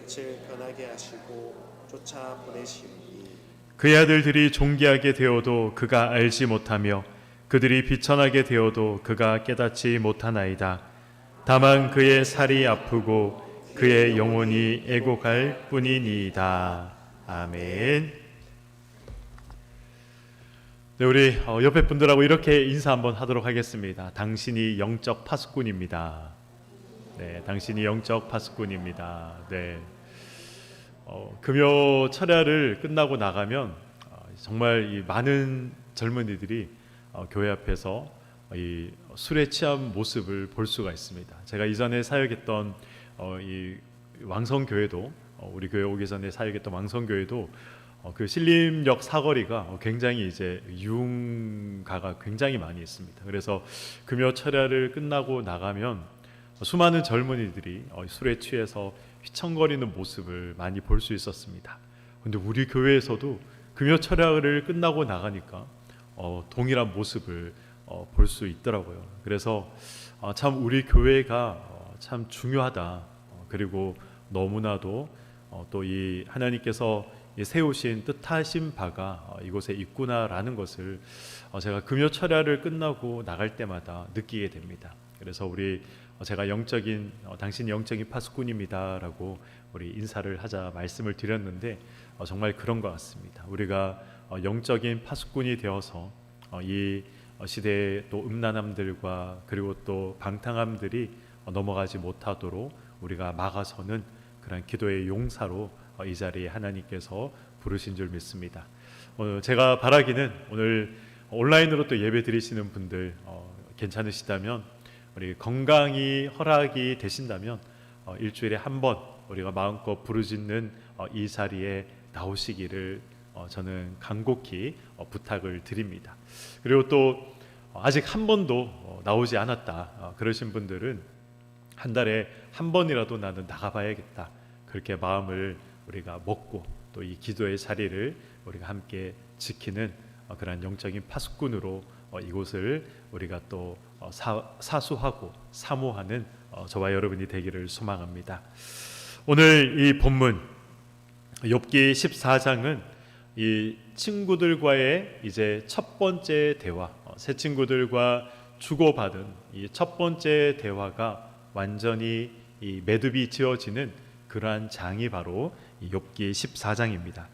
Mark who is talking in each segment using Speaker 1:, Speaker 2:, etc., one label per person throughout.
Speaker 1: 빛을 변하게 하시고 쫓아 보내시니
Speaker 2: 그의 아들들이 존귀하게 되어도 그가 알지 못하며 그들이 비천하게 되어도 그가 깨닫지 못하나이다. 다만 그의 살이 아프고 그의 영혼이 애곡할 뿐이니이다. 아멘. 네, 우리 옆에 분들하고 이렇게 인사 한번 하도록 하겠습니다. 당신이 영적 파수꾼입니다. 네, 당신이 영적 파수꾼입니다. 네. 금요 철야를 끝나고 나가면 정말 이 많은 젊은이들이 교회 앞에서 이 술에 취한 모습을 볼 수가 있습니다. 제가 이전에 사역했던 이 왕성교회도 우리 교회 오기 전에 사역했던 왕성교회도 그 신림역 사거리가 굉장히 이제 유흥가가 굉장히 많이 있습니다. 그래서 금요 철야를 끝나고 나가면 수많은 젊은이들이 술에 취해서 휘청거리는 모습을 많이 볼 수 있었습니다. 그런데 우리 교회에서도 금요 철야를 끝나고 나가니까 동일한 모습을 볼 수 있더라고요. 그래서 참 우리 교회가 참 중요하다. 그리고 너무나도 또 이 하나님께서 세우신 뜻하신 바가 이곳에 있구나라는 것을 제가 금요 철야를 끝나고 나갈 때마다 느끼게 됩니다. 그래서 제가 당신이 영적인 파수꾼입니다라고 우리 인사를 하자 말씀을 드렸는데 정말 그런 것 같습니다. 우리가 영적인 파수꾼이 되어서 이 시대의 또 음란함들과 그리고 또 방탕함들이 넘어가지 못하도록 우리가 막아서는 그런 기도의 용사로 이 자리에 하나님께서 부르신 줄 믿습니다. 제가 바라기는 오늘 온라인으로 또 예배 드리시는 분들 괜찮으시다면 우리 건강이 허락이 되신다면 일주일에 한 번 우리가 마음껏 부르짖는 이 자리에 나오시기를 저는 간곡히 부탁을 드립니다. 그리고 또 아직 한 번도 나오지 않았다 그러신 분들은 한 달에 한 번이라도 나는 나가봐야겠다 그렇게 마음을 우리가 먹고 또 이 기도의 자리를 우리가 함께 지키는 그런 영적인 파수꾼으로 이곳을 우리가 또 사수하고 사모하는 저와 여러분이 되기를 소망합니다. 오늘 이 본문 욥기 14장은 이 친구들과의 이제 첫 번째 대화, 새 친구들과 주고받은 이 첫 번째 대화가 완전히 이 매듭이 지어지는 그러한 장이 바로 욥기 14장입니다.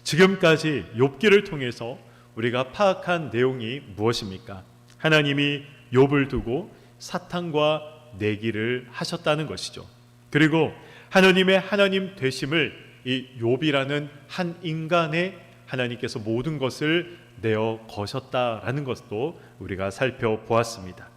Speaker 2: 지금까지 욥기를 통해서 우리가 파악한 내용이 무엇입니까? 하나님이 욥을 두고 사탄과 내기를 하셨다는 것이죠. 그리고 하나님의 하나님 되심을 이 욥이라는 한 인간에 하나님께서 모든 것을 내어 거셨다라는 것도 우리가 살펴보았습니다.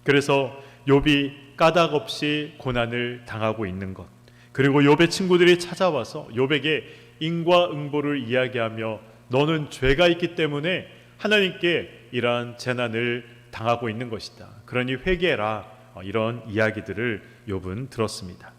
Speaker 2: 그래서 욥이 까닭 없이 고난을 당하고 있는 것, 그리고 욥의 친구들이 찾아와서 욥에게 인과응보를 이야기하며 너는 죄가 있기 때문에 하나님께 이러한 재난을 당하고 있는 것이다. 그러니 회개해라. 이런 이야기들을 욥은 들었습니다.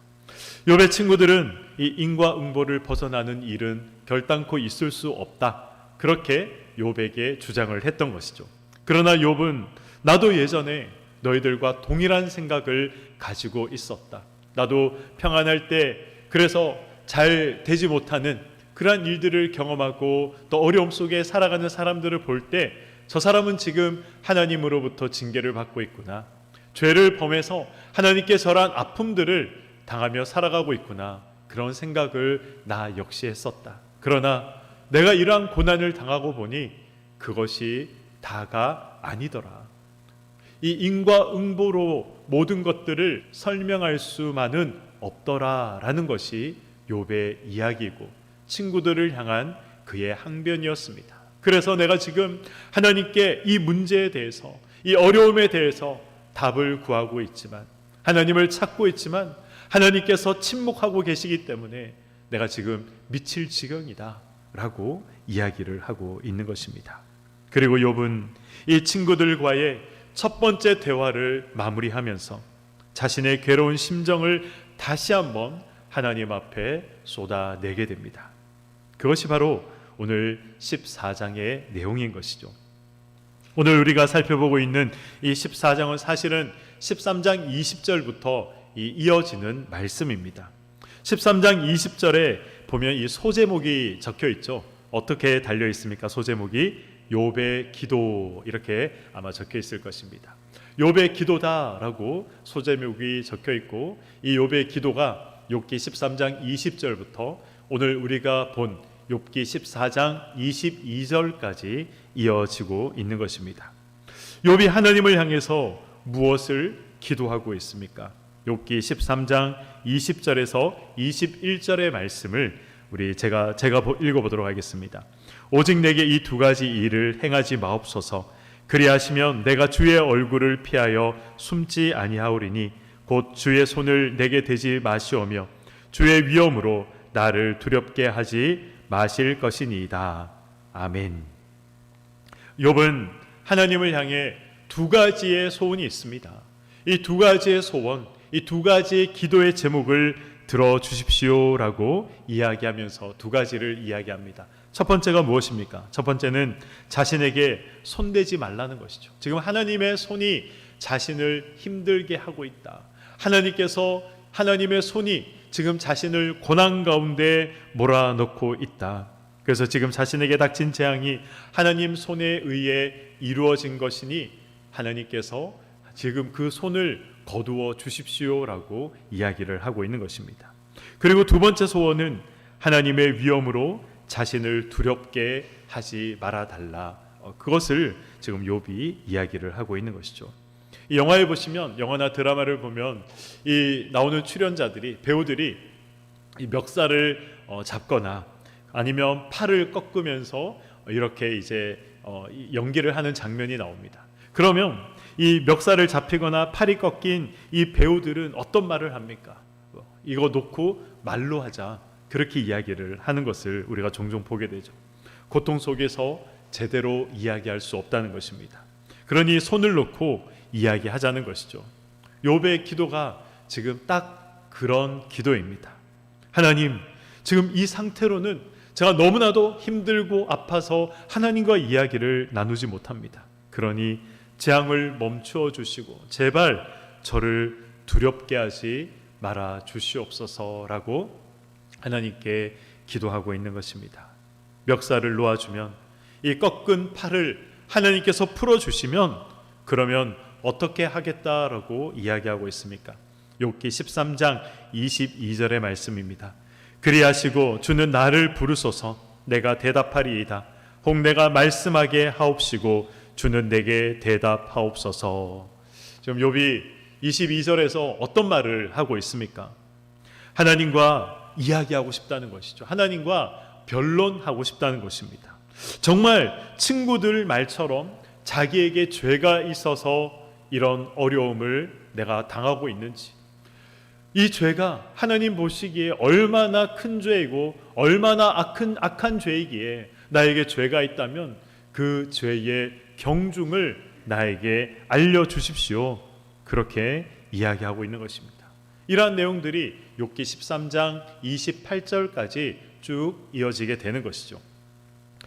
Speaker 2: 욥의 친구들은 이 인과응보를 벗어나는 일은 결단코 있을 수 없다. 그렇게 욥에게 주장을 했던 것이죠. 그러나 욥은 나도 예전에 너희들과 동일한 생각을 가지고 있었다. 나도 평안할 때 그래서 잘 되지 못하는 그러한 일들을 경험하고 또 어려움 속에 살아가는 사람들을 볼 때 저 사람은 지금 하나님으로부터 징계를 받고 있구나. 죄를 범해서 하나님께 절한 아픔들을 당하며 살아가고 있구나. 그런 생각을 나 역시 했었다. 그러나 내가 이러한 고난을 당하고 보니 그것이 다가 아니더라. 이 인과응보로 모든 것들을 설명할 수만은 없더라라는 것이 욥의 이야기이고 친구들을 향한 그의 항변이었습니다. 그래서 내가 지금 하나님께 이 문제에 대해서 이 어려움에 대해서 답을 구하고 있지만 하나님을 찾고 있지만 하나님께서 침묵하고 계시기 때문에 내가 지금 미칠 지경이다 라고 이야기를 하고 있는 것입니다. 그리고 욥은 이 친구들과의 첫 번째 대화를 마무리하면서 자신의 괴로운 심정을 다시 한번 하나님 앞에 쏟아내게 됩니다. 그것이 바로 오늘 14장의 내용인 것이죠. 오늘 우리가 살펴보고 있는 이 14장은 사실은 13장 20절부터 이어지는 말씀입니다. 13장 20절에 보면 이 소제목이 적혀 있죠. 어떻게 달려 있습니까? 소제목이 욥의 기도, 이렇게 아마 적혀 있을 것입니다. 욥의 기도다라고 소제목이 적혀 있고, 이 욥의 기도가 욥기 13장 20절부터 오늘 우리가 본 욥기 14장 22절까지 이어지고 있는 것입니다. 욥이 하나님을 향해서 무엇을 기도하고 있습니까? 욥기 13장 20절에서 21절의 말씀을 제가 읽어보도록 하겠습니다. 오직 내게 이 두 가지 일을 행하지 마옵소서. 그리하시면 내가 주의 얼굴을 피하여 숨지 아니하오리니 곧 주의 손을 내게 대지 마시오며 주의 위엄으로 나를 두렵게 하지 마실 것이니이다. 아멘. 욥은 하나님을 향해 두 가지의 소원이 있습니다. 이 두 가지의 소원, 이 두 가지의 기도의 제목을 들어주십시오라고 이야기하면서 두 가지를 이야기합니다. 첫 번째가 무엇입니까? 첫 번째는 자신에게 손대지 말라는 것이죠. 지금 하나님의 손이 자신을 힘들게 하고 있다. 하나님의 손이 지금 자신을 고난 가운데 몰아넣고 있다. 그래서 지금 자신에게 닥친 재앙이 하나님 손에 의해 이루어진 것이니 하나님께서 지금 그 손을 거두어 주십시오라고 이야기를 하고 있는 것입니다. 그리고 두 번째 소원은 하나님의 위엄으로 자신을 두렵게 하지 말아달라. 그것을 지금 욥이 이야기를 하고 있는 것이죠. 이 영화에 보시면, 영화나 드라마를 보면 이 나오는 출연자들이, 배우들이 이 멱살을 잡거나 아니면 팔을 꺾으면서 이렇게 이제 연기를 하는 장면이 나옵니다. 그러면 이 멱살을 잡히거나 팔이 꺾인 이 배우들은 어떤 말을 합니까? 이거 놓고 말로 하자, 그렇게 이야기를 하는 것을 우리가 종종 보게 되죠. 고통 속에서 제대로 이야기할 수 없다는 것입니다. 그러니 손을 놓고 이야기하자는 것이죠. 욥의 기도가 지금 딱 그런 기도입니다. 하나님, 지금 이 상태로는 제가 너무나도 힘들고 아파서 하나님과 이야기를 나누지 못합니다. 그러니 재앙을 멈추어 주시고 제발 저를 두렵게 하지 말아 주시옵소서라고 하나님께 기도하고 있는 것입니다. 멱살을 놓아주면, 이 꺾은 팔을 하나님께서 풀어주시면 그러면 어떻게 하겠다라고 이야기하고 있습니까? 욥기 13장 22절의 말씀입니다. 그리하시고 주는 나를 부르소서. 내가 대답하리이다. 혹 내가 말씀하게 하옵시고 주는 내게 대답하옵소서. 지금 욥이 22절에서 어떤 말을 하고 있습니까? 하나님과 이야기하고 싶다는 것이죠. 하나님과 변론하고 싶다는 것입니다. 정말 친구들 말처럼 자기에게 죄가 있어서 이런 어려움을 내가 당하고 있는지, 이 죄가 하나님 보시기에 얼마나 큰 죄이고 얼마나 악한 죄이기에 나에게 죄가 있다면 그 죄의 경중을 나에게 알려주십시오. 그렇게 이야기하고 있는 것입니다. 이러한 내용들이 욥기 13장 28절까지 쭉 이어지게 되는 것이죠.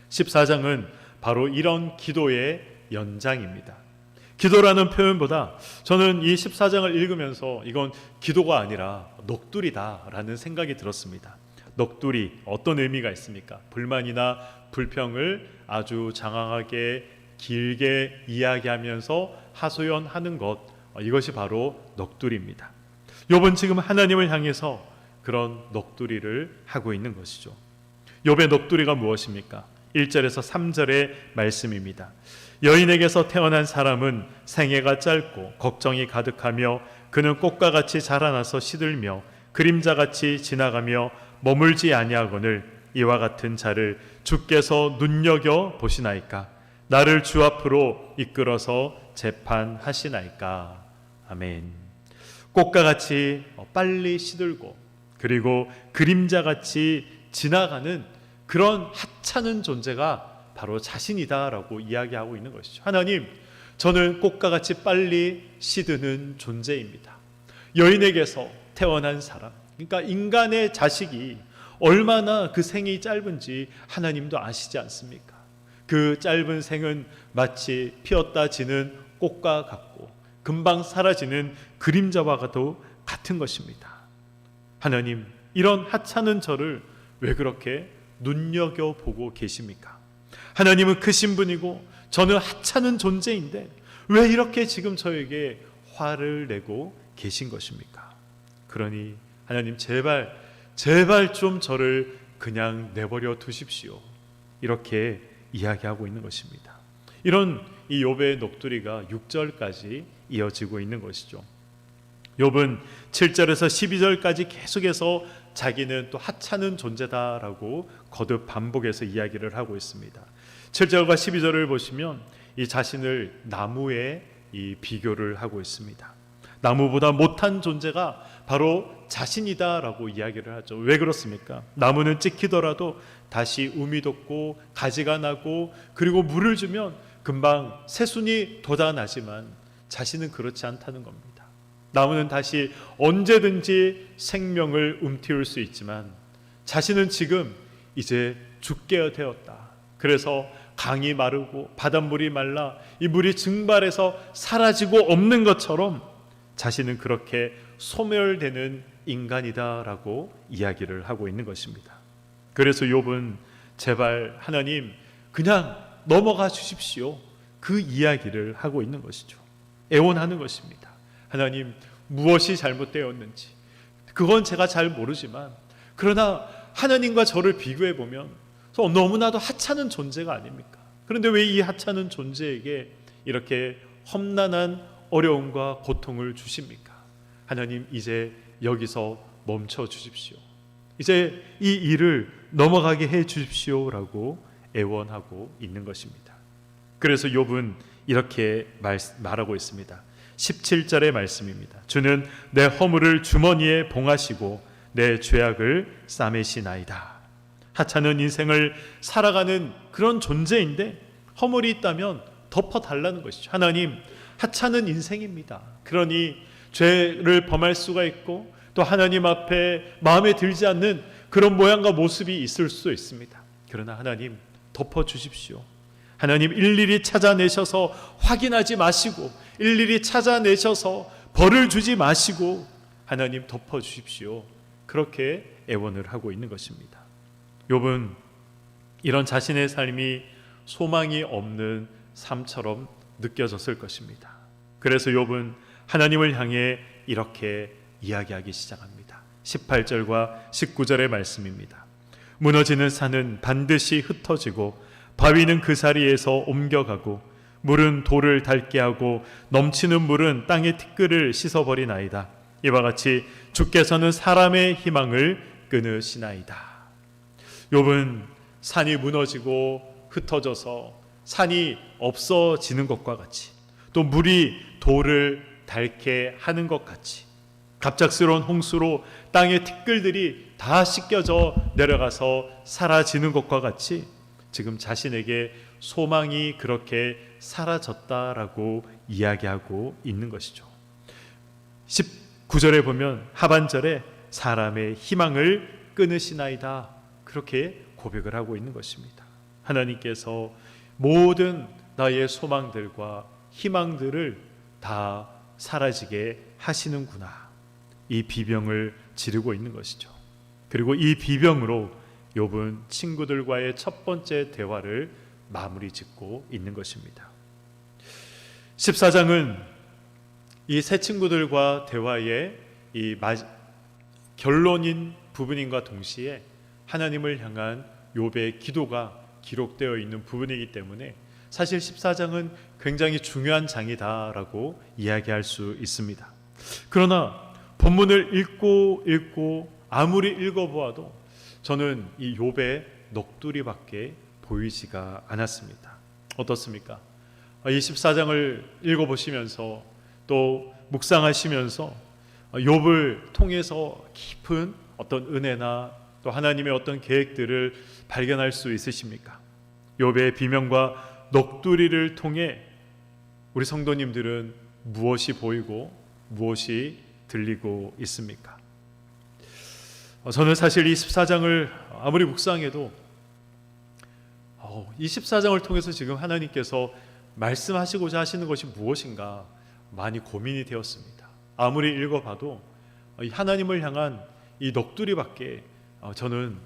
Speaker 2: 14장은 바로 이런 기도의 연장입니다. 기도라는 표현보다 저는 이 14장을 읽으면서 이건 기도가 아니라 넋두리다라는 생각이 들었습니다. 넋두리, 어떤 의미가 있습니까? 불만이나 불평을 아주 장황하게 길게 이야기하면서 하소연하는 것, 이것이 바로 넋두리입니다. 욥은 지금 하나님을 향해서 그런 넋두리를 하고 있는 것이죠. 욥의 넋두리가 무엇입니까? 1절에서 3절의 말씀입니다. 여인에게서 태어난 사람은 생애가 짧고 걱정이 가득하며 그는 꽃과 같이 자라나서 시들며 그림자같이 지나가며 머물지 아니하거늘 이와 같은 자를 주께서 눈여겨 보시나이까? 나를 주 앞으로 이끌어서 재판하시나이까? 아멘. 꽃과 같이 빨리 시들고 그리고 그림자같이 지나가는 그런 하찮은 존재가 바로 자신이다라고 이야기하고 있는 것이죠. 하나님, 저는 꽃과 같이 빨리 시드는 존재입니다. 여인에게서 태어난 사람, 그러니까 인간의 자식이 얼마나 그 생이 짧은지 하나님도 아시지 않습니까? 그 짧은 생은 마치 피었다 지는 꽃과 같고 금방 사라지는 그림자와도 같은 것입니다. 하나님, 이런 하찮은 저를 왜 그렇게 눈여겨보고 계십니까? 하나님은 크신 분이고 저는 하찮은 존재인데 왜 이렇게 지금 저에게 화를 내고 계신 것입니까? 그러니 하나님 제발 좀 저를 그냥 내버려 두십시오. 이렇게 이야기하고 있는 것입니다. 이런 이 욥의 녹두리가 6절까지 이어지고 있는 것이죠. 욥은 7절에서 12절까지 계속해서 자기는 또 하찮은 존재다라고 거듭 반복해서 이야기를 하고 있습니다. 7절과 12절을 보시면 이 자신을 나무에 이 비교를 하고 있습니다. 나무보다 못한 존재가 바로 자신이다라고 이야기를 하죠. 왜 그렇습니까? 나무는 찍히더라도 다시 um이 돋고 가지가 나고 그리고 물을 주면 금방 새순이 돋아나지만 자신은 그렇지 않다는 겁니다. 나무는 다시 언제든지 생명을 움틔울 수 있지만 자신은 지금 이제 죽게 되었다. 그래서 강이 마르고 바닷물이 말라 이 물이 증발해서 사라지고 없는 것처럼 자신은 그렇게 소멸되는 인간이다라고 이야기를 하고 있는 것입니다. 그래서 욥은 제발 하나님 그냥 넘어가 주십시오. 그 이야기를 하고 있는 것이죠. 애원하는 것입니다. 하나님 무엇이 잘못되었는지 그건 제가 잘 모르지만 그러나 하나님과 저를 비교해 보면 너무나도 하찮은 존재가 아닙니까? 그런데 왜 이 하찮은 존재에게 이렇게 험난한 어려움과 고통을 주십니까? 하나님 이제 여기서 멈춰 주십시오. 이제 이 일을 넘어가게 해 주십시오라고 애원하고 있는 것입니다. 그래서 욥은 이렇게 말하고 있습니다. 17절의 말씀입니다. 주는 내 허물을 주머니에 봉하시고 내 죄악을 싸매시나이다. 하찮은 인생을 살아가는 그런 존재인데 허물이 있다면 덮어달라는 것이죠. 하나님 하찮은 인생입니다. 그러니 죄를 범할 수가 있고 또 하나님 앞에 마음에 들지 않는 그런 모양과 모습이 있을 수 있습니다. 그러나 하나님 덮어주십시오. 하나님 일일이 찾아내셔서 확인하지 마시고 일일이 찾아내셔서 벌을 주지 마시고 하나님 덮어주십시오. 그렇게 애원을 하고 있는 것입니다. 욥은 이런 자신의 삶이 소망이 없는 삶처럼 느껴졌을 것입니다. 그래서 욥은 하나님을 향해 이렇게 이야기하기 시작합니다. 18절과 19절의 말씀입니다. 무너지는 산은 반드시 흩어지고 바위는 그 자리에서 옮겨가고 물은 돌을 닳게 하고 넘치는 물은 땅의 티끌을 씻어버리나이다. 이와 같이 주께서는 사람의 희망을 끊으시나이다. 욥은 산이 무너지고 흩어져서 산이 없어지는 것과 같이 또 물이 돌을 닳게 하는 것 같이 갑작스러운 홍수로 땅의 티끌들이 다 씻겨져 내려가서 사라지는 것과 같이 지금 자신에게 소망이 그렇게 사라졌다라고 이야기하고 있는 것이죠. 19절에 보면 하반절에 사람의 희망을 끊으시나이다 그렇게 고백을 하고 있는 것입니다. 하나님께서 모든 나의 소망들과 희망들을 다 사라지게 하시는구나. 이 비병을 지르고 있는 것이죠. 그리고 이 비병으로 욥은 친구들과의 첫 번째 대화를 마무리 짓고 있는 것입니다. 14장은 이 세 친구들과 대화의 이 결론인 부분인과 동시에 하나님을 향한 욥의 기도가 기록되어 있는 부분이기 때문에 사실 14장은 굉장히 중요한 장이다라고 이야기할 수 있습니다. 그러나 본문을 읽고 아무리 읽어보아도 저는 이 욥의 넋두리밖에 보이지가 않았습니다. 어떻습니까? 이 14장을 읽어보시면서 또 묵상하시면서 욥을 통해서 깊은 어떤 은혜나 또 하나님의 어떤 계획들을 발견할 수 있으십니까? 욥의 비명과 넋두리를 통해 우리 성도님들은 무엇이 보이고 무엇이 들리고 있습니까? 저는 사실 이 14장을 아무리 묵상해도 이 14장을 통해서 지금 하나님께서 말씀하시고자 하시는 것이 무엇인가 많이 고민이 되었습니다. 아무리 읽어봐도 하나님을 향한 이 넋두리밖에 저는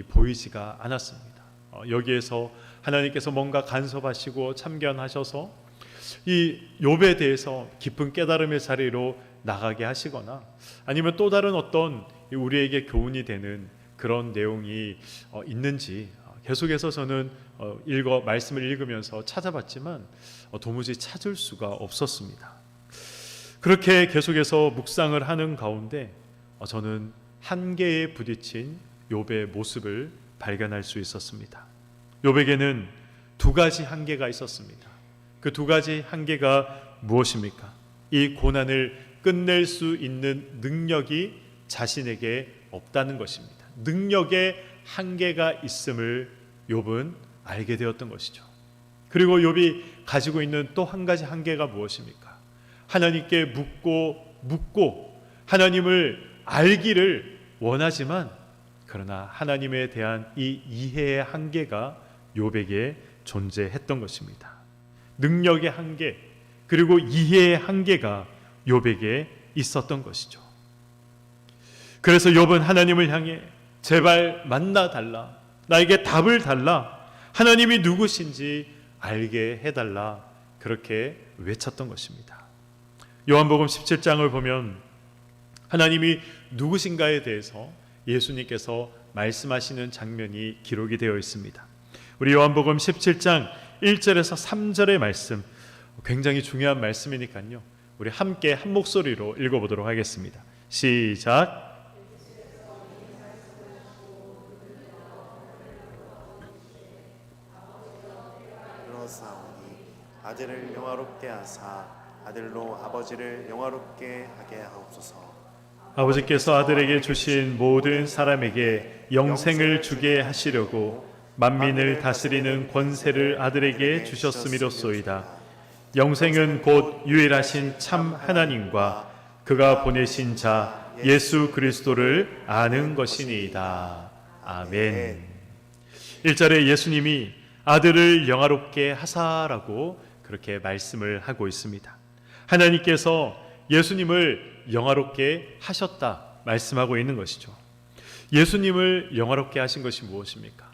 Speaker 2: 보이지가 않았습니다. 여기에서 하나님께서 뭔가 간섭하시고 참견하셔서 이 욥에 대해서 깊은 깨달음의 자리로 나가게 하시거나 아니면 또 다른 어떤 우리에게 교훈이 되는 그런 내용이 있는지 계속해서 저는 말씀을 읽으면서 찾아봤지만 도무지 찾을 수가 없었습니다. 그렇게 계속해서 묵상을 하는 가운데 저는 한계에 부딪힌 욥의 모습을 발견할 수 있었습니다. 욥에게는 두 가지 한계가 있었습니다. 그 두 가지 한계가 무엇입니까? 이 고난을 끝낼 수 있는 능력이 자신에게 없다는 것입니다. 능력의 한계가 있음을 욥은 알게 되었던 것이죠. 그리고 욥이 가지고 있는 또 한 가지 한계가 무엇입니까? 하나님께 묻고 하나님을 알기를 원하지만 그러나 하나님에 대한 이 이해의 한계가 욥에게 존재했던 것입니다. 능력의 한계 그리고 이해의 한계가 욥에게 있었던 것이죠. 그래서 욥은 하나님을 향해 제발 만나 달라, 나에게 답을 달라, 하나님이 누구신지 알게 해달라, 그렇게 외쳤던 것입니다. 요한복음 17장을 보면 하나님이 누구신가에 대해서 예수님께서 말씀하시는 장면이 기록이 되어 있습니다. 우리 요한복음 17장 1절에서 3절의 말씀, 굉장히 중요한 말씀이니까요, 우리 함께 한 목소리로 읽어보도록 하겠습니다. 시작.
Speaker 1: 그러사오니 아들을 영화롭게 하사 아들로 아버지를 영화롭게 하게 하옵소서.
Speaker 2: 아버지께서 아들에게 주신 모든 사람에게 영생을 주게 하시려고 만민을 다스리는 권세를 아들에게 주셨음이로소이다. 영생은 곧 유일하신 참 하나님과 그가 보내신 자 예수 그리스도를 아는 것이니이다. 아멘. 1절에 예수님이 아들을 영화롭게 하사라고 그렇게 말씀을 하고 있습니다. 하나님께서 예수님을 영화롭게 하셨다 말씀하고 있는 것이죠. 예수님을 영화롭게 하신 것이 무엇입니까?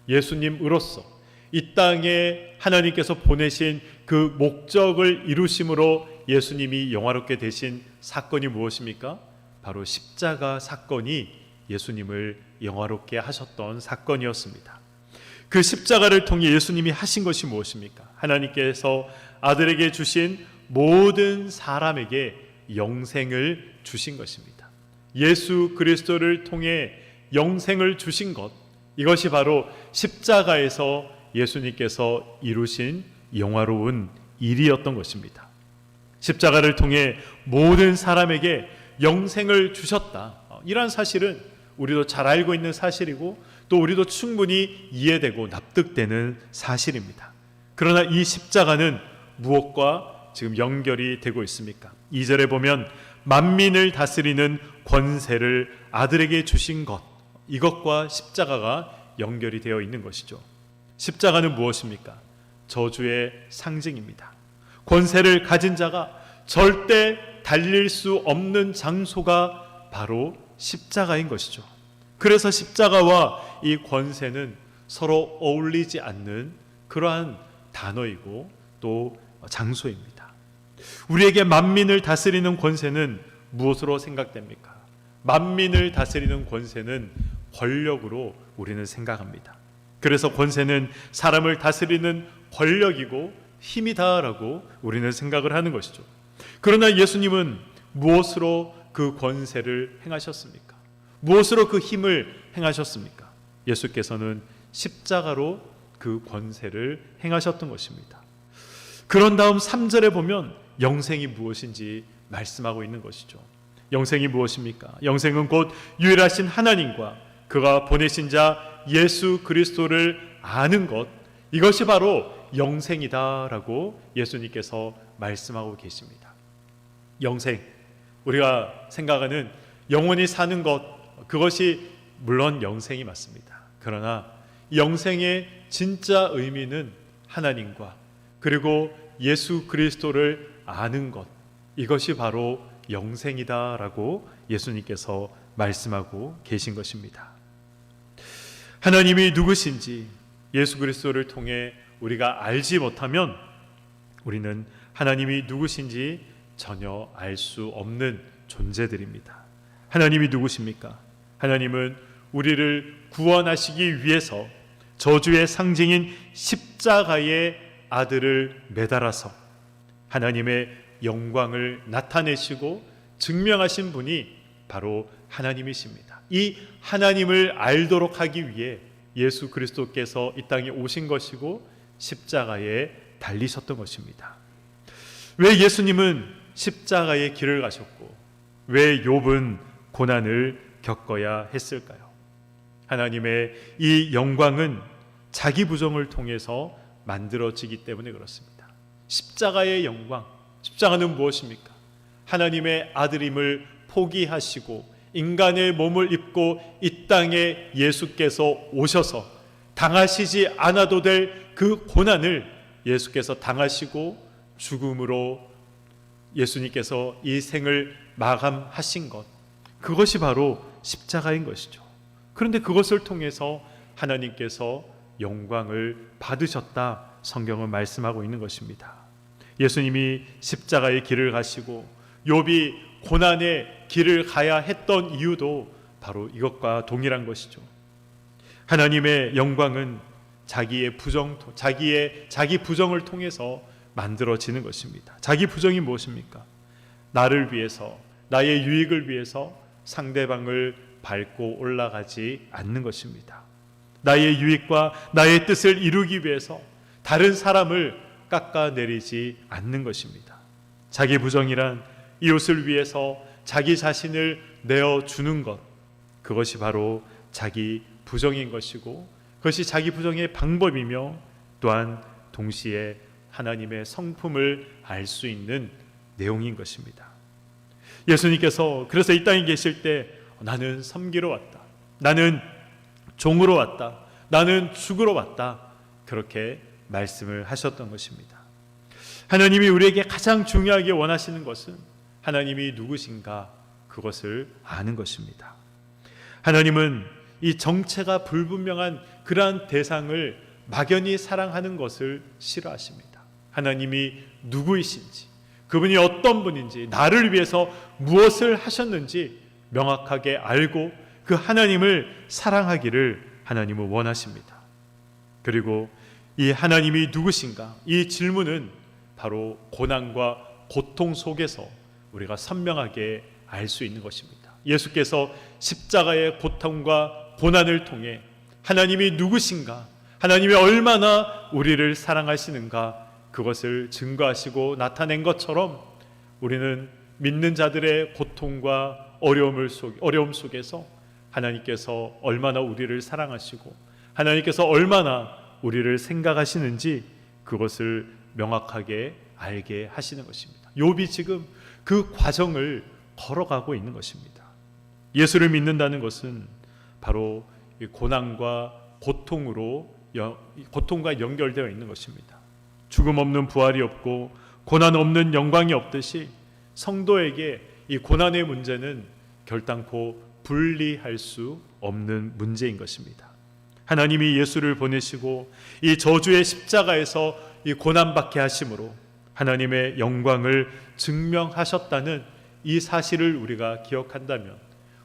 Speaker 2: 예수님으로서 이 땅에 하나님께서 보내신 그 목적을 이루심으로 예수님이 영화롭게 되신 사건이 무엇입니까? 바로 십자가 사건이 예수님을 영화롭게 하셨던 사건이었습니다. 그 십자가를 통해 예수님이 하신 것이 무엇입니까? 하나님께서 아들에게 주신 모든 사람에게 영생을 주신 것입니다. 예수 그리스도를 통해 영생을 주신 것, 이것이 바로 십자가에서 예수님께서 이루신 영화로운 일이었던 것입니다. 십자가를 통해 모든 사람에게 영생을 주셨다. 이러한 사실은 우리도 잘 알고 있는 사실이고 또 우리도 충분히 이해되고 납득되는 사실입니다. 그러나 이 십자가는 무엇과 지금 연결이 되고 있습니까? 2절에 보면 만민을 다스리는 권세를 아들에게 주신 것, 이것과 십자가가 연결이 되어 있는 것이죠. 십자가는 무엇입니까? 저주의 상징입니다. 권세를 가진 자가 절대 달릴 수 없는 장소가 바로 십자가인 것이죠. 그래서 십자가와 이 권세는 서로 어울리지 않는 그러한 단어이고 또 장소입니다. 우리에게 만민을 다스리는 권세는 무엇으로 생각됩니까? 만민을 다스리는 권세는 권력으로 우리는 생각합니다. 그래서 권세는 사람을 다스리는 권력이고 힘이다라고 우리는 생각을 하는 것이죠. 그러나 예수님은 무엇으로 그 권세를 행하셨습니까? 무엇으로 그 힘을 행하셨습니까? 예수께서는 십자가로 그 권세를 행하셨던 것입니다. 그런 다음 3절에 보면 영생이 무엇인지 말씀하고 있는 것이죠. 영생이 무엇입니까? 영생은 곧 유일하신 하나님과 그가 보내신 자 예수 그리스도를 아는 것, 이것이 바로 영생이다라고 예수님께서 말씀하고 계십니다. 영생, 우리가 생각하는 영원히 사는 것, 그것이 물론 영생이 맞습니다. 그러나 영생의 진짜 의미는 하나님과 그리고 예수 그리스도를 아는 것, 이것이 바로 영생이다라고 예수님께서 말씀하고 계신 것입니다. 하나님이 누구신지 예수 그리스도를 통해 우리가 알지 못하면 우리는 하나님이 누구신지 전혀 알 수 없는 존재들입니다. 하나님이 누구십니까? 하나님은 우리를 구원하시기 위해서 저주의 상징인 십자가의 아들을 매달아서 하나님의 영광을 나타내시고 증명하신 분이 바로 하나님이십니다. 이 하나님을 알도록 하기 위해 예수 그리스도께서 이 땅에 오신 것이고 십자가에 달리셨던 것입니다. 왜 예수님은 십자가의 길을 가셨고 왜 욥은 고난을 겪어야 했을까요? 하나님의 이 영광은 자기 부정을 통해서 만들어지기 때문에 그렇습니다. 십자가의 영광, 십자가는 무엇입니까? 하나님의 아들임을 포기하시고 인간의 몸을 입고 이 땅에 예수께서 오셔서 당하시지 않아도 될 그 고난을 예수께서 당하시고 죽음으로 예수님께서 이 생을 마감하신 것, 그것이 바로 십자가인 것이죠. 그런데 그것을 통해서 하나님께서 영광을 받으셨다, 성경은 말씀하고 있는 것입니다. 예수님이 십자가의 길을 가시고 욥이 고난의 길을 가야 했던 이유도 바로 이것과 동일한 것이죠. 하나님의 영광은 자기 부정을 통해서 만들어지는 것입니다. 자기 부정이 무엇입니까? 나를 위해서, 나의 유익을 위해서 상대방을 밟고 올라가지 않는 것입니다. 나의 유익과 나의 뜻을 이루기 위해서 다른 사람을 깎아내리지 않는 것입니다. 자기 부정이란 이웃을 위해서 자기 자신을 내어주는 것, 그것이 바로 자기 부정인 것이고 그것이 자기 부정의 방법이며 또한 동시에 하나님의 성품을 알 수 있는 내용인 것입니다. 예수님께서 그래서 이 땅에 계실 때 나는 섬기러 왔다, 나는 종으로 왔다, 나는 죽으러 왔다, 그렇게 말씀을 하셨던 것입니다. 하나님이 우리에게 가장 중요하게 원하시는 것은 하나님이 누구신가, 그것을 아는 것입니다. 하나님은 이 정체가 불분명한 그러한 대상을 막연히 사랑하는 것을 싫어하십니다. 하나님이 누구이신지, 그분이 어떤 분인지, 나를 위해서 무엇을 하셨는지 명확하게 알고 그 하나님을 사랑하기를 하나님은 원하십니다. 그리고 이 하나님이 누구신가, 이 질문은 바로 고난과 고통 속에서 우리가 선명하게 알 수 있는 것입니다. 예수께서 십자가의 고통과 고난을 통해 하나님이 누구신가, 하나님이 얼마나 우리를 사랑하시는가, 그것을 증거하시고 나타낸 것처럼 우리는 믿는 자들의 고통과 어려움 속에서 하나님께서 얼마나 우리를 사랑하시고 하나님께서 얼마나 우리를 생각하시는지 그것을 명확하게 알게 하시는 것입니다. 욥이 지금 그 과정을 걸어가고 있는 것입니다. 예수를 믿는다는 것은 바로 고난과 고통과 연결되어 있는 것입니다. 죽음 없는 부활이 없고 고난 없는 영광이 없듯이 성도에게 이 고난의 문제는 결단코 분리할 수 없는 문제인 것입니다. 하나님이 예수를 보내시고 이 저주의 십자가에서 이 고난받게 하심으로 하나님의 영광을 증명하셨다는 이 사실을 우리가 기억한다면,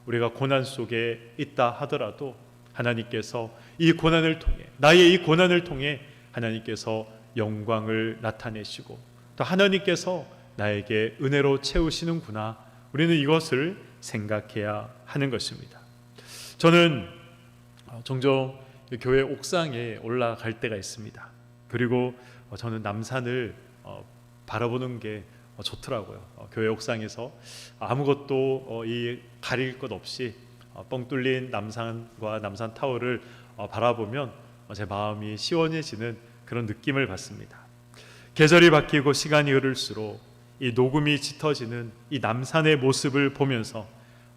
Speaker 2: 우리가 고난 속에 있다 하더라도 하나님께서 이 고난을 통해, 나의 이 고난을 통해 하나님께서 영광을 나타내시고 또 하나님께서 나에게 은혜로 채우시는구나, 우리는 이것을 생각해야 하는 것입니다. 저는 종종 교회 옥상에 올라갈 때가 있습니다. 그리고 저는 남산을 바라보는 게 좋더라고요. 교회 옥상에서 아무것도 가릴 것 없이 뻥 뚫린 남산과 남산 타워를 바라보면 제 마음이 시원해지는 그런 느낌을 받습니다. 계절이 바뀌고 시간이 흐를수록 이 녹음이 짙어지는 이 남산의 모습을 보면서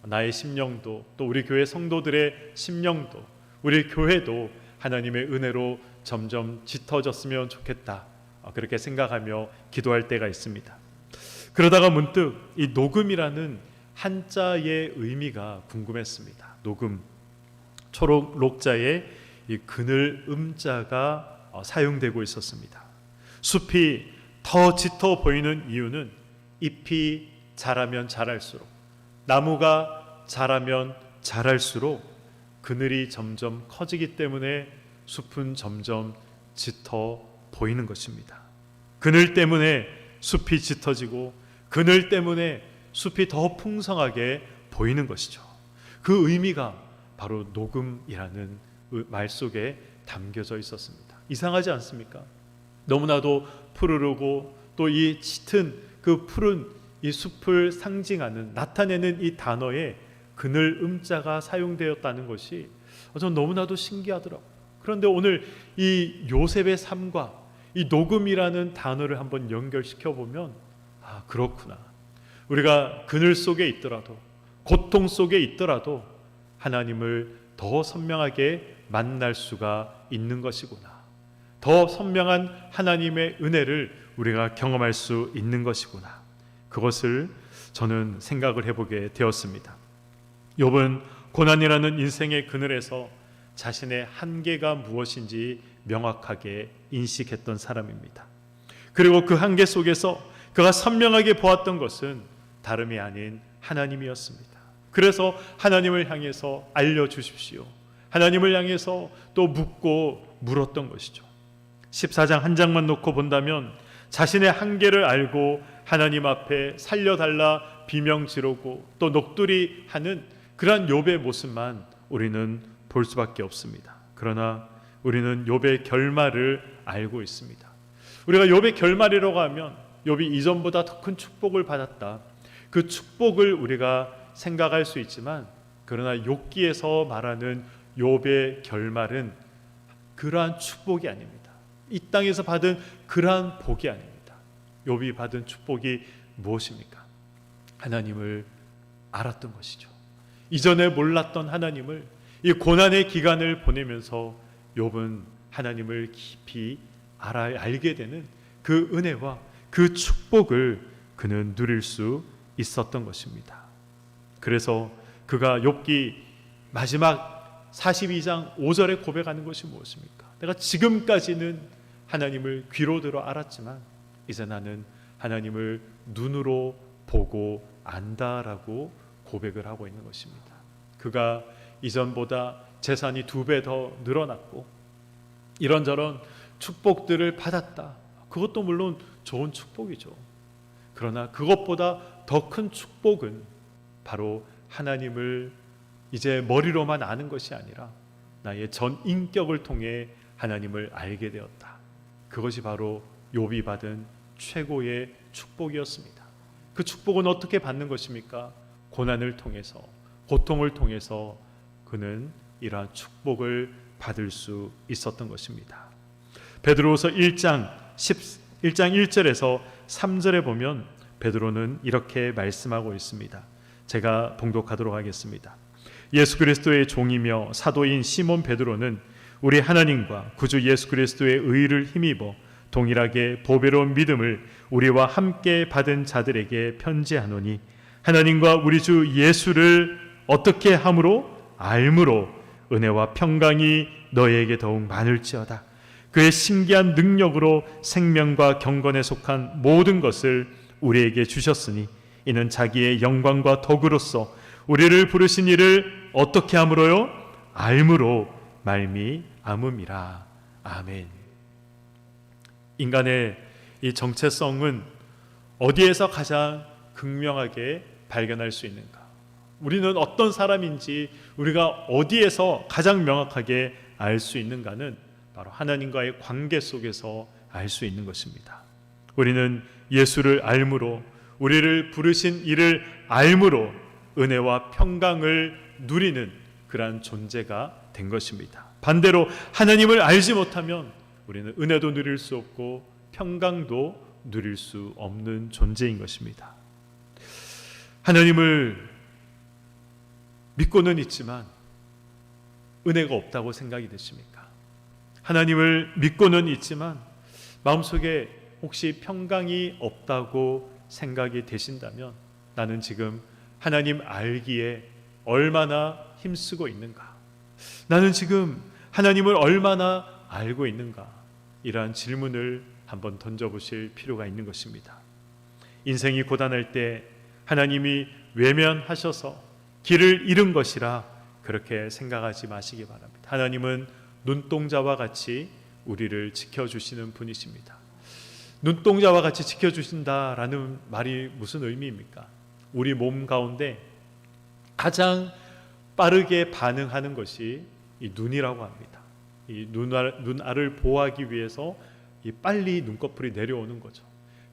Speaker 2: 나의 심령도, 또 우리 교회 성도들의 심령도, 우리 교회도 하나님의 은혜로 점점 짙어졌으면 좋겠다, 그렇게 생각하며 기도할 때가 있습니다. 그러다가 문득 이 녹음이라는 한자의 의미가 궁금했습니다. 녹음, 초록 록자에 이 그늘 음자가 사용되고 있었습니다. 숲이 더 짙어 보이는 이유는 잎이 자라면 자랄수록, 나무가 자라면 자랄수록 그늘이 점점 커지기 때문에 숲은 점점 짙어 보이는 것입니다. 그늘 때문에 숲이 짙어지고 그늘 때문에 숲이 더 풍성하게 보이는 것이죠. 그 의미가 바로 녹음이라는 말 속에 담겨져 있었습니다. 이상하지 않습니까? 너무나도 푸르르고 또 이 짙은 그 푸른 이 숲을 상징하는, 나타내는 이 단어에 그늘 음자가 사용되었다는 것이 전 너무나도 신기하더라고요. 그런데 오늘 이 요셉의 삶과 이 녹음이라는 단어를 한번 연결시켜 보면, 아, 그렇구나. 우리가 그늘 속에 있더라도, 고통 속에 있더라도 하나님을 더 선명하게 만날 수가 있는 것이구나. 더 선명한 하나님의 은혜를 우리가 경험할 수 있는 것이구나. 그것을 저는 생각을 해보게 되었습니다. 욥은 고난이라는 인생의 그늘에서 자신의 한계가 무엇인지 명확하게 인식했던 사람입니다. 그리고 그 한계 속에서 그가 선명하게 보았던 것은 다름이 아닌 하나님이었습니다. 그래서 하나님을 향해서 알려주십시오, 하나님을 향해서 또 묻고 물었던 것이죠. 14장 한 장만 놓고 본다면 자신의 한계를 알고 하나님 앞에 살려달라 비명 지르고 또 녹두리 하는 그러한 욥의 모습만 우리는 볼 수밖에 없습니다. 그러나 우리는 욥의 결말을 알고 있습니다. 우리가 욥의 결말이라고 하면 욥이 이전보다 더 큰 축복을 받았다, 그 축복을 우리가 생각할 수 있지만, 그러나 욥기에서 말하는 욥의 결말은 그러한 축복이 아닙니다. 이 땅에서 받은 그러한 복이 아닙니다. 욥이 받은 축복이 무엇입니까? 하나님을 알았던 것이죠. 이전에 몰랐던 하나님을 이 고난의 기간을 보내면서 욥은 하나님을 깊이 알게 되는 그 은혜와 그 축복을 그는 누릴 수 있었던 것입니다. 그래서 그가 욥기 마지막 42장 5절에 고백하는 것이 무엇입니까? 내가 지금까지는 하나님을 귀로 들어 알았지만 이제 나는 하나님을 눈으로 보고 안다라고 고백을 하고 있는 것입니다. 그가 이전보다 재산이 2배 더 늘어났고 이런저런 축복들을 받았다. 그것도 물론 좋은 축복이죠. 그러나 그것보다 더 큰 축복은 바로 하나님을 이제 머리로만 아는 것이 아니라 나의 전 인격을 통해 하나님을 알게 되었다. 그것이 바로 욥이 받은 최고의 축복이었습니다. 그 축복은 어떻게 받는 것입니까? 고난을 통해서, 고통을 통해서 그는 이러한 축복을 받을 수 있었던 것입니다. 베드로후서 1장 1절에서 3절에 보면 베드로는 이렇게 말씀하고 있습니다. 제가 봉독하도록 하겠습니다. 예수 그리스도의 종이며 사도인 시몬 베드로는 우리 하나님과 구주 예수 그리스도의 의를 힘입어 동일하게 보배로운 믿음을 우리와 함께 받은 자들에게 편지하노니, 하나님과 우리 주 예수를 어떻게 함으로? 알므로 은혜와 평강이 너희에게 더욱 많을지어다. 그의 신기한 능력으로 생명과 경건에 속한 모든 것을 우리에게 주셨으니 이는 자기의 영광과 덕으로서 우리를 부르신 이를 어떻게 함으로요? 알므로 말미암음이라. 아멘. 인간의 이 정체성은 어디에서 가장 극명하게 발견할 수 있는가? 우리는 어떤 사람인지 우리가 어디에서 가장 명확하게 알 수 있는가는 바로 하나님과의 관계 속에서 알 수 있는 것입니다. 우리는 예수를 알므로, 우리를 부르신 이를 알므로 은혜와 평강을 누리는 그러한 존재가 된 것입니다. 반대로 하나님을 알지 못하면 우리는 은혜도 누릴 수 없고 평강도 누릴 수 없는 존재인 것입니다. 하나님을 믿고는 있지만 은혜가 없다고 생각이 되십니까? 하나님을 믿고는 있지만 마음속에 혹시 평강이 없다고 생각이 되신다면 나는 지금 하나님 알기에 얼마나 힘쓰고 있는가? 나는 지금 하나님을 얼마나 알고 있는가? 이러한 질문을 한번 던져보실 필요가 있는 것입니다. 인생이 고단할 때 하나님이 외면하셔서 길을 잃은 것이라 그렇게 생각하지 마시기 바랍니다. 하나님은 눈동자와 같이 우리를 지켜주시는 분이십니다. 눈동자와 같이 지켜주신다라는 말이 무슨 의미입니까? 우리 몸 가운데 가장 빠르게 반응하는 것이 이 눈이라고 합니다. 이 눈알을 보호하기 위해서 이 빨리 눈꺼풀이 내려오는 거죠.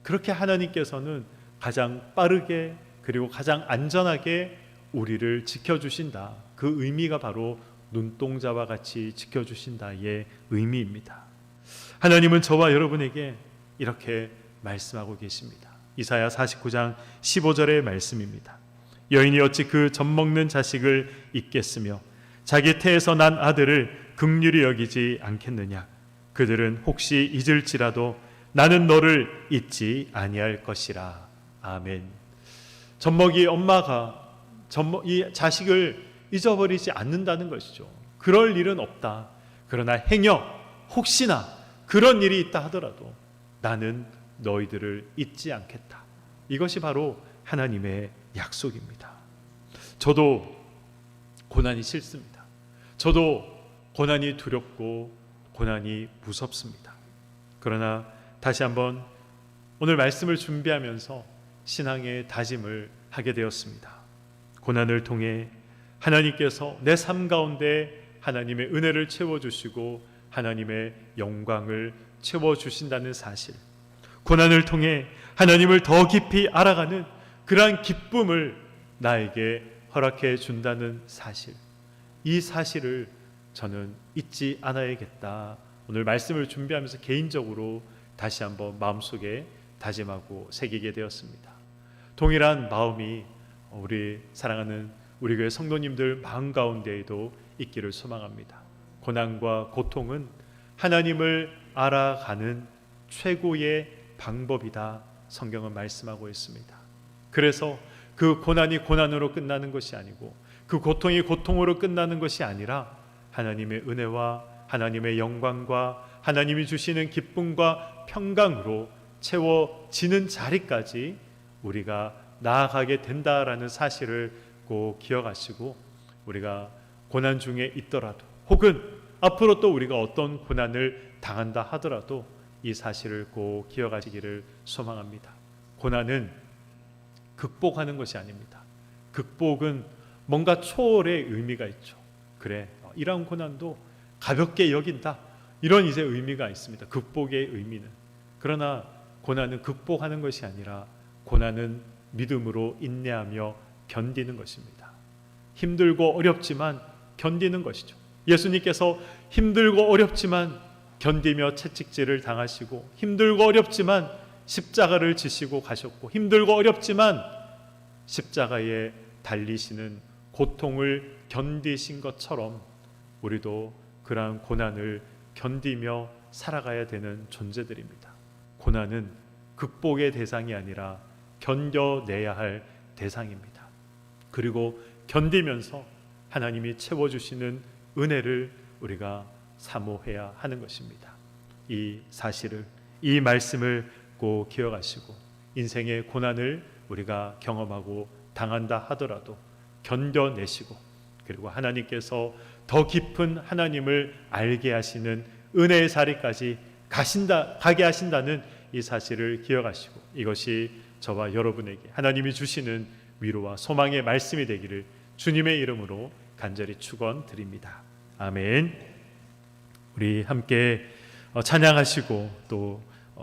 Speaker 2: 그렇게 하나님께서는 가장 빠르게 그리고 가장 안전하게 우리를 지켜주신다. 그 의미가 바로 눈동자와 같이 지켜주신다의 의미입니다. 하나님은 저와 여러분에게 이렇게 말씀하고 계십니다. 이사야 49장 15절의 말씀입니다. 여인이 어찌 그 젖먹는 자식을 잊겠으며 자기 태에서 난 아들을 긍휼히 여기지 않겠느냐. 그들은 혹시 잊을지라도 나는 너를 잊지 아니할 것이라. 아멘. 젖먹이 엄마가 이 자식을 잊어버리지 않는다는 것이죠. 그럴 일은 없다. 그러나 행여 혹시나 그런 일이 있다 하더라도 나는 너희들을 잊지 않겠다. 이것이 바로 하나님의 약속입니다. 저도 고난이 싫습니다. 저도 고난이 두렵고 고난이 무섭습니다. 그러나 다시 한번 오늘 말씀을 준비하면서 신앙의 다짐을 하게 되었습니다. 고난을 통해 하나님께서 내 삶 가운데 하나님의 은혜를 채워주시고 하나님의 영광을 채워주신다는 사실, 고난을 통해 하나님을 더 깊이 알아가는 그러한 기쁨을 나에게 허락해 준다는 사실, 이 사실을 저는 잊지 않아야겠다. 오늘 말씀을 준비하면서 개인적으로 다시 한번 마음속에 다짐하고 새기게 되었습니다. 동일한 마음이 우리 사랑하는 우리 교회 성도님들 마음 가운데에도 있기를 소망합니다. 고난과 고통은 하나님을 알아가는 최고의 방법이다. 성경은 말씀하고 있습니다. 그래서 그 고난이 고난으로 끝나는 것이 아니고 그 고통이 고통으로 끝나는 것이 아니라 하나님의 은혜와 하나님의 영광과 하나님이 주시는 기쁨과 평강으로 채워지는 자리까지 우리가 나아가게 된다라는 사실을 꼭 기억하시고, 우리가 고난 중에 있더라도 혹은 앞으로 또 우리가 어떤 고난을 당한다 하더라도 이 사실을 꼭 기억하시기를 소망합니다. 고난은 극복하는 것이 아닙니다. 극복은 뭔가 초월의 의미가 있죠. 그래, 이런 고난도 가볍게 여긴다, 이런 이제 의미가 있습니다. 극복의 의미는. 그러나 고난은 극복하는 것이 아니라 고난은 믿음으로 인내하며 견디는 것입니다. 힘들고 어렵지만 견디는 것이죠. 예수님께서 힘들고 어렵지만 견디며 채찍질을 당하시고, 힘들고 어렵지만 십자가를 지시고 가셨고, 힘들고 어렵지만 십자가에 달리시는 고통을 견디신 것처럼 우리도 그러한 고난을 견디며 살아가야 되는 존재들입니다. 고난은 극복의 대상이 아니라 견뎌내야 할 대상입니다. 그리고 견디면서 하나님이 채워주시는 은혜를 우리가 사모해야 하는 것입니다. 이 사실을, 이 말씀을 꼭 기억하시고 인생의 고난을 우리가 경험하고 당한다 하더라도 견뎌내시고, 그리고 하나님께서 더 깊은 하나님을 알게 하시는 은혜의 자리까지 가게 하신다는 이 사실을 기억하시고, 이것이 저와 여러분에게 하나님이 주시는 위로와 소망의 말씀이 되기를 주님의 이름으로 간절히 축원드립니다. 아멘. 우리 함께 찬양하시고 또